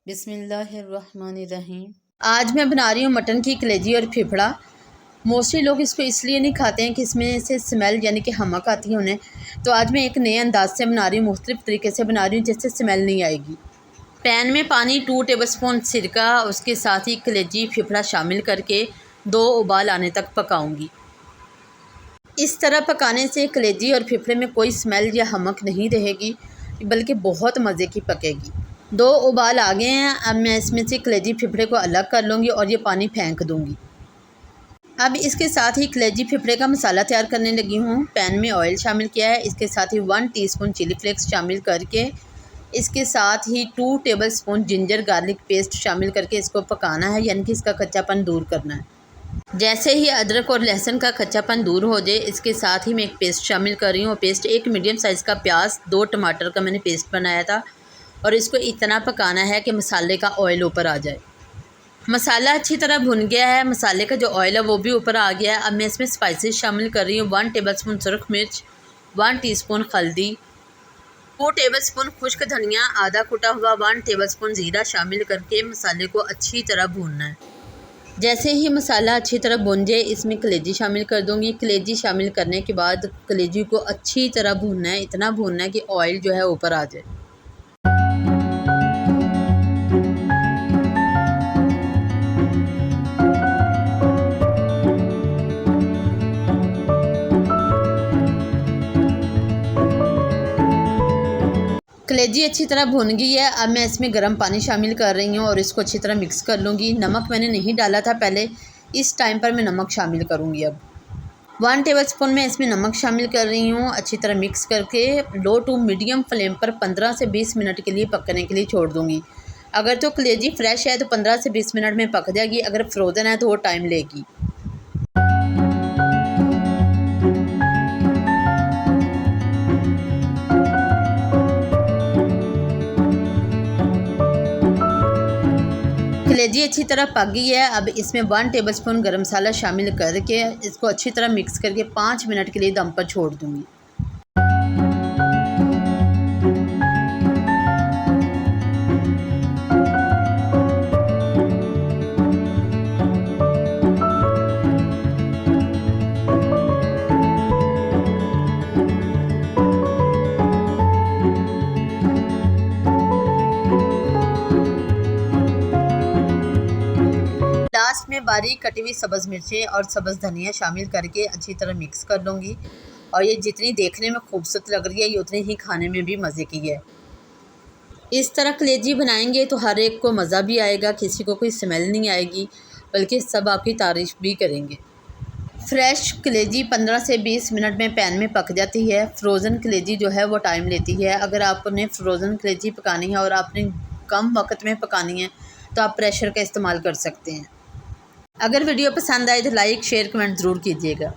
बिस्मिल्लाहिर्रहमानिर्रहीम। आज मैं बना रही हूँ मटन की कलेजी और फेफड़ा। मोस्टली लोग इसको इसलिए नहीं खाते हैं कि इसमें से स्मेल यानी कि हमक आती है उन्हें। तो आज मैं एक नए अंदाज से बना रही हूँ, मुख्तलिफ तरीके से बना रही हूँ जिससे स्मेल नहीं आएगी। पैन में पानी 2 टेबलस्पून सिरका, उसके साथ ही कलेजी फेफड़ा शामिल करके 2 उबाल आने तक पकाऊँगी। इस तरह पकाने से कलेजी और फेफड़े में कोई स्मेल या हमक नहीं रहेगी, बल्कि बहुत मज़े की पकेगी। 2 उबाल आ गए हैं। अब मैं इसमें से कलेजी फेफड़े को अलग कर लूँगी और ये पानी फेंक दूँगी। अब इसके साथ ही कलेजी फेफड़े का मसाला तैयार करने लगी हूँ। पैन में ऑयल शामिल किया है, इसके साथ ही 1 टीस्पून चिली फ्लेक्स शामिल करके इसके साथ ही 2 टेबलस्पून जिंजर गार्लिक पेस्ट शामिल करके इसको पकाना है, यानी कि इसका कच्चापन दूर करना है। जैसे ही अदरक और लहसुन का कच्चापन दूर हो जाए, इसके साथ ही मैं एक पेस्ट शामिल कर रही हूँ। पेस्ट एक मीडियम साइज़ का प्याज, 2 टमाटर का मैंने पेस्ट बनाया था और इसको इतना पकाना है कि मसाले का ऑयल ऊपर आ जाए। मसाला अच्छी तरह भुन गया है, मसाले का जो ऑयल है वो भी ऊपर आ गया है। अब मैं इसमें स्पाइसेस शामिल कर रही हूँ। 1 टेबलस्पून सुरख मिर्च, 1 टीस्पून हल्दी, 2 टेबलस्पून खुश्क धनिया आधा कुटा हुआ, 1 टेबलस्पून ज़ीरा शामिल करके मसाले को अच्छी तरह भूनना है। जैसे ही मसाला अच्छी तरह भुन जाए, इसमें कलेजी शामिल कर दूंगी। कलेजी शामिल करने के बाद कलेजी को अच्छी तरह भूनना है, इतना भूनना है कि ऑयल जो है ऊपर आ जाए। कलेजी अच्छी तरह भुन गई है। अब मैं इसमें गर्म पानी शामिल कर रही हूँ और इसको अच्छी तरह मिक्स कर लूँगी। नमक मैंने नहीं डाला था पहले, इस टाइम पर मैं नमक शामिल करूँगी। अब 1 टेबलस्पून मैं इसमें नमक शामिल कर रही हूँ। अच्छी तरह मिक्स करके लो टू मीडियम फ्लेम पर 15 से 20 मिनट के लिए पकने के लिए छोड़ दूँगी। अगर तो कलेजी फ्रेश है तो 15 से 20 मिनट में पक जाएगी, अगर फ्रोज़न है तो वो टाइम लेगी। कलेजी अच्छी तरह पक गई है। अब इसमें 1 टेबलस्पून गरम मसाला शामिल करके इसको अच्छी तरह मिक्स करके 5 मिनट के लिए दम पर छोड़ दूँगी। लास्ट में बारीक कटी हुई सब्ज़ मिर्चें और सब्ज़ धनिया शामिल करके अच्छी तरह मिक्स कर लूँगी। और ये जितनी देखने में खूबसूरत लग रही है, ये उतनी ही खाने में भी मज़े की है। इस तरह कलेजी बनाएंगे तो हर एक को मज़ा भी आएगा, किसी को कोई स्मेल नहीं आएगी, बल्कि सब आपकी तारीफ़ भी करेंगे। फ्रेश कलेजी 15 से 20 मिनट में पैन में पक जाती है। फ्रोज़न कलेजी जो है वो टाइम लेती है। अगर आपने फ्रोज़न कलेजी पकानी है और आपने कम वक्त में पकानी है तो आप प्रेशर का इस्तेमाल कर सकते हैं। अगर वीडियो पसंद आए तो लाइक शेयर कमेंट ज़रूर कीजिएगा।